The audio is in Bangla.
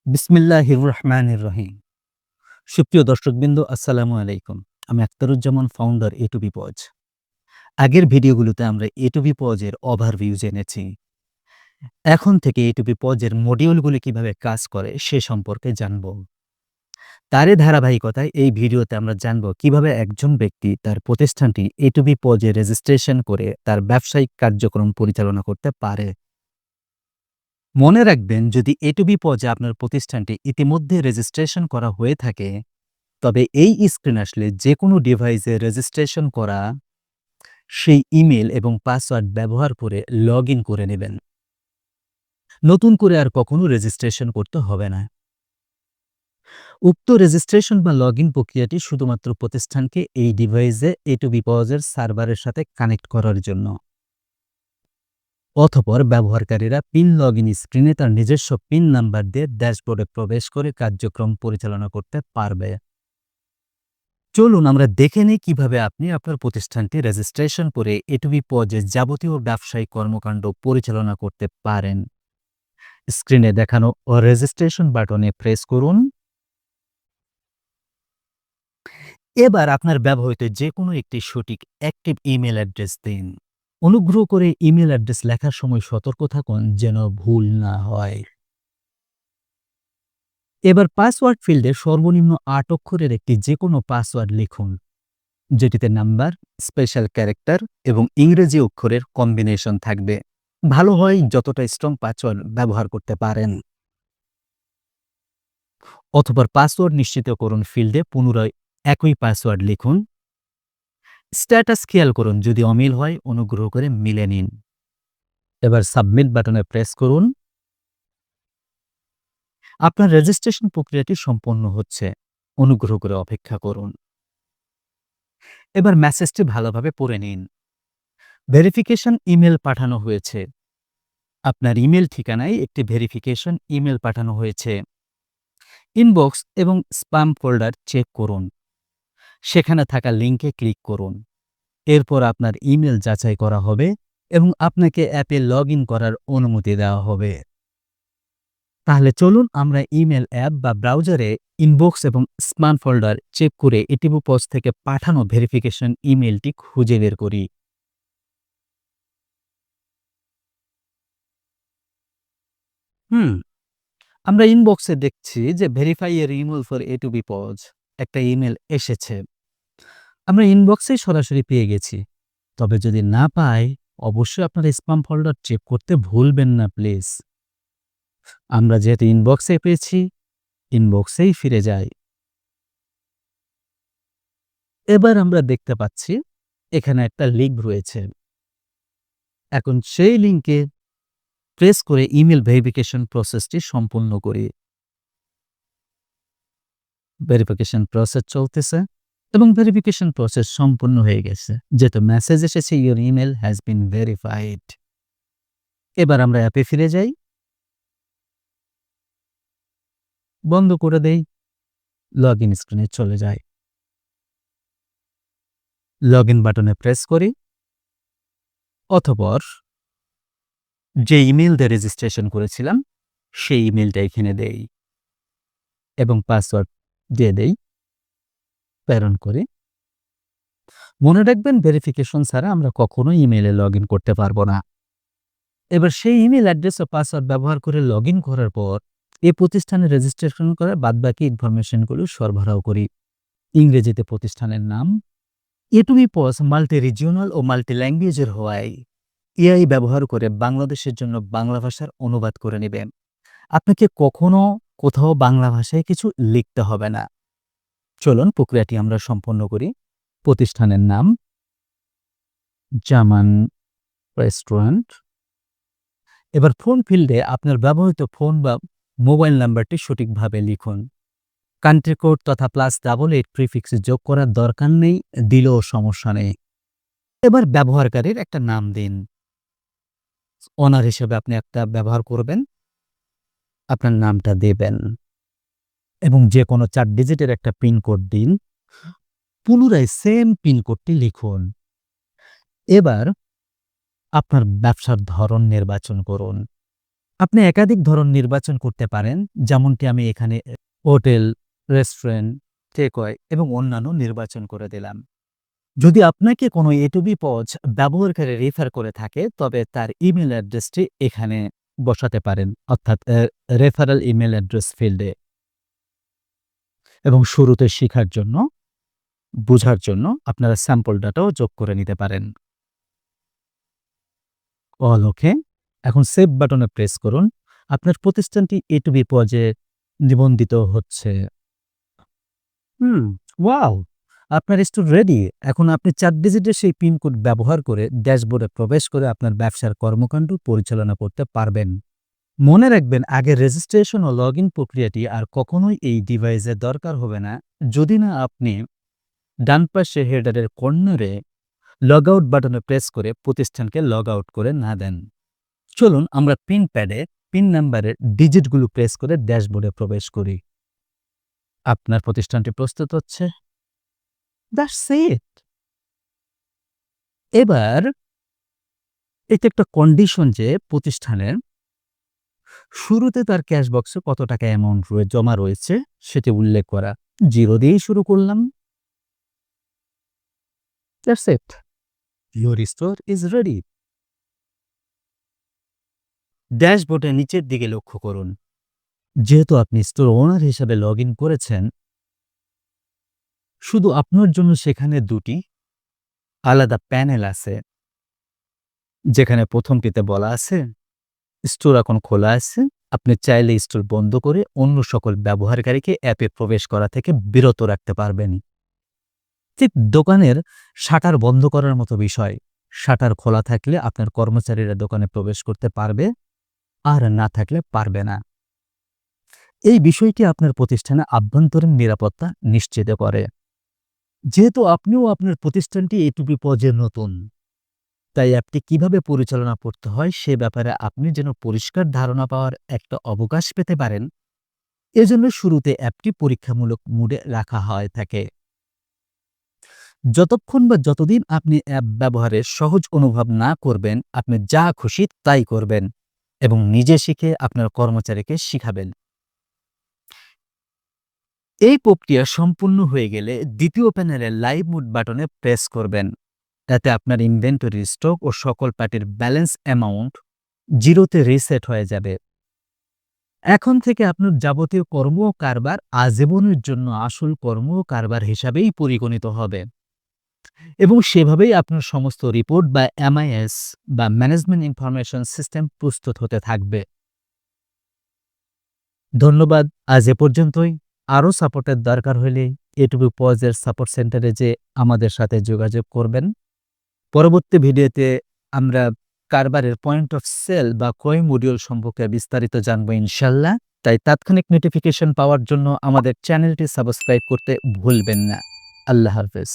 বিসমিল্লাহির রহমানির রহিম। সুপ্রিয় দর্শকবৃন্দ, আসসালামু আলাইকুম। আমি Akhtaruzzaman, founder A to B pause. আগের ভিডিওগুলোতে আমরা এ টু বি পজ এর ওভারভিউ জেনেছি। এখন থেকে এ টু বি পজ এর মডিউলগুলো কিভাবে কাজ করে সে সম্পর্কে জানব। তারই ধারাবাহিকতায় এই ভিডিওতে আমরা জানব কিভাবে একজন ব্যক্তি তার প্রতিষ্ঠানটি এ to B pause A registration করে তার ব্যবসায়িক কার্যক্রম পরিচালনা করতে পারে। মনে রাখবেন, যদি এ টু বি পজ এ আপনার প্রতিষ্ঠানটি ইতিমধ্যে রেজিস্ট্রেশন করা হয়ে থাকে, তবে এই স্ক্রিন আসলে যেকোনো ডিভাইসে রেজিস্ট্রেশন করা সেই ইমেল এবং পাসওয়ার্ড ব্যবহার করে লগইন করে নেবেন। নতুন করে আর কখনো রেজিস্ট্রেশন করতে হবে না। উক্ত রেজিস্ট্রেশন বা লগইন প্রক্রিয়াটি শুধুমাত্র প্রতিষ্ঠানকে এই ডিভাইসে এ টু বি পজের সার্ভারের সাথে কানেক্ট করার জন্য। অতঃপর ব্যবহারকারীরা পিন লগইন স্ক্রিনে তার নিজস্ব পিন নাম্বার দিয়ে ড্যাশবোর্ডে প্রবেশ করে কার্যক্রম পরিচালনা করতে পারবে। চলুন আমরা দেখে নিই কিভাবে আপনি আপনার প্রতিষ্ঠানটি রেজিস্ট্রেশন করে এ টু বি পজে যাবতীয় ব্যবসায়িক কর্মকাণ্ড পরিচালনা করতে পারেন। স্ক্রিনে দেখানো রেজিস্ট্রেশন বাটনে প্রেস করুন। এবার আপনার ব্যবহৃত যে কোনো একটি সঠিক অ্যাক্টিভ ইমেল অ্যাড্রেস দিন। অনুগ্রহ করে ইমেল অ্যাড্রেস লেখার সময় সতর্ক থাকুন যেন ভুল না হয়। এবার পাসওয়ার্ড ফিল্ডে সর্বনিম্ন ৮ অক্ষরের একটি যে কোনো পাসওয়ার্ড লিখুন, যেটিতে নাম্বার, স্পেশাল ক্যারেক্টার এবং ইংরেজি অক্ষরের কম্বিনেশন থাকবে। ভালো হয় যতটা স্ট্রং পাসওয়ার্ড ব্যবহার করতে পারেন। অথবা পাসওয়ার্ড নিশ্চিত করুন ফিল্ডে পুনরায় একই পাসওয়ার্ড লিখুন। স্ট্যাটাস খেয়াল করুন, যদি অমিল হয় অনুগ্রহ করে মিলে নিন। এবার সাবমিট বাটনে প্রেস করুন। আপনার রেজিস্ট্রেশন প্রক্রিয়াটি সম্পন্ন হচ্ছে, অনুগ্রহ করে অপেক্ষা করুন। এবার মেসেজটি ভালোভাবে পড়ে নিন। ভেরিফিকেশন ইমেল পাঠানো হয়েছে। আপনার ইমেল ঠিকানায় একটি ভেরিফিকেশন ইমেল পাঠানো হয়েছে। ইনবক্স এবং স্প্যাম ফোল্ডার চেক করুন। সেখানে থাকা লিঙ্কে ক্লিক করুন। এরপর আপনার ইমেল যাচাই করা হবে এবং আপনাকে অ্যাপে লগইন করার অনুমতি দেওয়া হবে। তাহলে চলুন আমরা ইমেল অ্যাপ বা ব্রাউজারে ইনবক্স এবং স্প্যাম ফোল্ডার চেক করে এ টু বি পজ থেকে পাঠানো ভেরিফিকেশন ইমেলটি খুঁজে বের করি। হুম আমরা ইনবক্সে দেখছি যে ভেরিফাই এর email for A to B pos একটা ইমেল এসেছে। আমরা ইনবক্সেই সরাসরি পেয়ে গেছি। তবে যদি না পাই, অবশ্যই আপনার স্প্যাম ফোল্ডার চেক করতে ভুলবেন না প্লিজ। আমরা যেহেতু ইনবক্সে পেয়েছি, ইনবক্সেই ফিরে যাই। এবার আমরা দেখতে পাচ্ছি এখানে একটা লিঙ্ক রয়েছে। এখন সেই লিঙ্কে প্রেস করে ইমেল ভেরিফিকেশন প্রসেসটি সম্পূর্ণ করি। ভেরিফিকেশন প্রসেস চলতেছে এবং ভেরিফিকেশন প্রসেস সম্পূর্ণ হয়ে গেছে, যেহেতু মেসেজ এসেছে your email has been verified. এবার আমরা অ্যাপে ফিরে যাই, বন্ধ করে দেই, লগ ইন স্ক্রিনে চলে যাই। লগ ইন বাটনে প্রেস করি। অতঃপর যে ইমেল দিয়ে রেজিস্ট্রেশন করেছিলাম সেই ইমেলটা এখানে দেই এবং পাসওয়ার্ড দিয়ে দেই, প্রেরণ করি। মনে রাখবেন, ভেরিফিকেশন ছাড়া আমরা কখনোই ইমেইলে লগ ইন করতে পারবো না। এবার সেই ইমেল অ্যাড্রেস ও পাসওয়ার্ড ব্যবহার করে লগ ইন করার পর এই প্রতিষ্ঠানে রেজিস্ট্রেশন করার বাদবাকি ইনফরমেশনগুলো সরবরাহ করি। ইংরেজিতে প্রতিষ্ঠানের নাম। এ টু বি পজ মাল্টি রিজিওনাল ও মাল্টি ল্যাঙ্গুয়েজের হওয়ায় এআই ব্যবহার করে বাংলাদেশের জন্য বাংলা ভাষার অনুবাদ করে নেবেন। আপনাকে কখনো কোথাও বাংলা ভাষায় কিছু লিখতে হবে না। চলুন প্রক্রিয়াটি আমরা সম্পন্ন করি। প্রতিষ্ঠানের নাম জামান রেস্টুরেন্ট। এবার ফোন ফিল্ডে আপনার ব্যবহৃত ফোন বা মোবাইল নাম্বারটি সঠিকভাবে লিখুন। কান্ট্রি কোড তথা +88 প্রিফিক্স যোগ করার দরকার নেই, দিলেও সমস্যা নেই। এবার ব্যবহারকারীর একটা নাম দিন। ওনার হিসেবে আপনি একটা ব্যবহার করবেন, আপনার নামটা দেবেন এবং যে কোনো 4 ডিজিটের একটা পিন কোড দিন। পুনরায় সেম পিন কোডটি লিখুন। এবার আপনার ব্যবসার ধরন নির্বাচন করুন। আপনি একাধিক ধরন নির্বাচন করতে পারেন, যেমনটি আমি এখানে হোটেল, রেস্টুরেন্ট, টেকঅ্যাওয়ে এবং অন্যান্য নির্বাচন করে দিলাম। যদি আপনাকে কোনো এটুবি পজ ব্যবহারকারী রেফার করে থাকে, তবে তার ইমেল অ্যাড্রেসটি এখানে বসাতে পারেন, অর্থাৎ রেফারেল ইমেল অ্যাড্রেস ফিল্ডে। এবং শুরুতে শিখার জন্য, বুঝার জন্য আপনারা স্যাম্পল ডাটাও যোগ করে নিতে পারেন। অল ওকে। এখন সেভ বাটনে প্রেস করুন। আপনার প্রতিষ্ঠানটি এটুবি পজে নিবন্ধিত হচ্ছে। ওয়াও! আপনার স্টোর রেডি। এখন আপনি ৪ ডিজিটের সেই পিন কোড ব্যবহার করে ড্যাশবোর্ডে প্রবেশ করে আপনার ব্যবসার কর্মকাণ্ড পরিচালনা করতে পারবেন। মনে রাখবেন, আগের রেজিস্ট্রেশন ও লগইন প্রক্রিয়াটি আর কখনোই এই ডিভাইসে দরকার হবে না, যদি না আপনি ডান পাশে হেডারের কর্নারে লগ আউট বাটনে প্রেস করে প্রতিষ্ঠানকে লগ আউট করে না দেন। চলুন আমরা পিন প্যাডে পিন নাম্বারের ডিজিটগুলো প্রেস করে ড্যাশবোর্ডে প্রবেশ করি। আপনার প্রতিষ্ঠানটি প্রস্তুত হচ্ছে। That's it. এবার এটা একটা কন্ডিশন যে প্রতিষ্ঠানের শুরুতে তার ক্যাশ বক্সে কত টাকা অ্যামাউন্ট জমা রয়েছে সেটি উল্লেখ করা। 0 দিয়েই শুরু করলাম। That's it. Your store is ready. ড্যাশবোর্ডের নিচের দিকে লক্ষ্য করুন। যেহেতু আপনি স্টোর ওনার হিসাবে লগইন করেছেন, শুধু আপনার জন্য সেখানে 2টি আলাদা প্যানেল আছে, যেখানে প্রথমটিতে বলা আছে স্টোর এখন খোলা আছে। আপনি চাইলে স্টোর বন্ধ করে অন্য সকল ব্যবহারকারীকে অ্যাপে প্রবেশ করা থেকে বিরত রাখতে পারবেন। ঠিক দোকানের শাটার বন্ধ করার মতো বিষয়। শাটার খোলা থাকলে আপনার কর্মচারীরা দোকানে প্রবেশ করতে পারবে, আর না থাকলে পারবে না। এই বিষয়টি আপনার প্রতিষ্ঠানে আভ্যন্তরীণ নিরাপত্তা নিশ্চিত করে। যেহেতু আপনিও আপনার প্রতিষ্ঠানটি এটুপি পজে নতুন, তাই অ্যাপটি কিভাবে পরিচালনা করতে হয় সে ব্যাপারে আপনি যেন পরিষ্কার ধারণা পাওয়ার একটা অবকাশ পেতে পারেন, এজন্য শুরুতে অ্যাপটি পরীক্ষামূলক মোডে রাখা হয় থাকে। যতক্ষণ বা যতদিন আপনি অ্যাপ ব্যবহারে সহজ অনুভব না করবেন, আপনি যা খুশি তাই করবেন এবং নিজে শিখে আপনার কর্মচারীকে শিখাবেন। এই প্রক্রিয়া সম্পূর্ণ হয়ে গেলে দ্বিতীয় প্যানেলের লাইভ মোড বাটনে প্রেস করবেন। এতে আপনার ইনভেন্টরি স্টক ও সকল পার্টির ব্যালেন্স অ্যামাউন্ট 0তে রিসেট হয়ে যাবে। এখন থেকে আপনার যাবতীয় কর্ম ও কারবার আজীবনের জন্য আসল কর্ম ও কারবার হিসাবেই পরিগণিত হবে এবং সেভাবেই আপনার সমস্ত রিপোর্ট বা এমআইএস বা ম্যানেজমেন্ট ইনফরমেশন সিস্টেম প্রস্তুত হতে থাকবে। ধন্যবাদ। আজ এ পর্যন্তই। আরও সাপোর্টের দরকার হলে এটুবি পজের সাপোর্ট সেন্টারে যে আমাদের সাথে যোগাযোগ করবেন। পরবর্তী ভিডিওতে আমরা কারবারের পয়েন্ট অফ সেল বা ক্রয় মডিউল সম্পর্কে বিস্তারিত জানবো ইনশাল্লাহ। তাই তাৎক্ষণিক নোটিফিকেশন পাওয়ার জন্য আমাদের চ্যানেলটি সাবস্ক্রাইব করতে ভুলবেন না। আল্লাহ হাফেজ।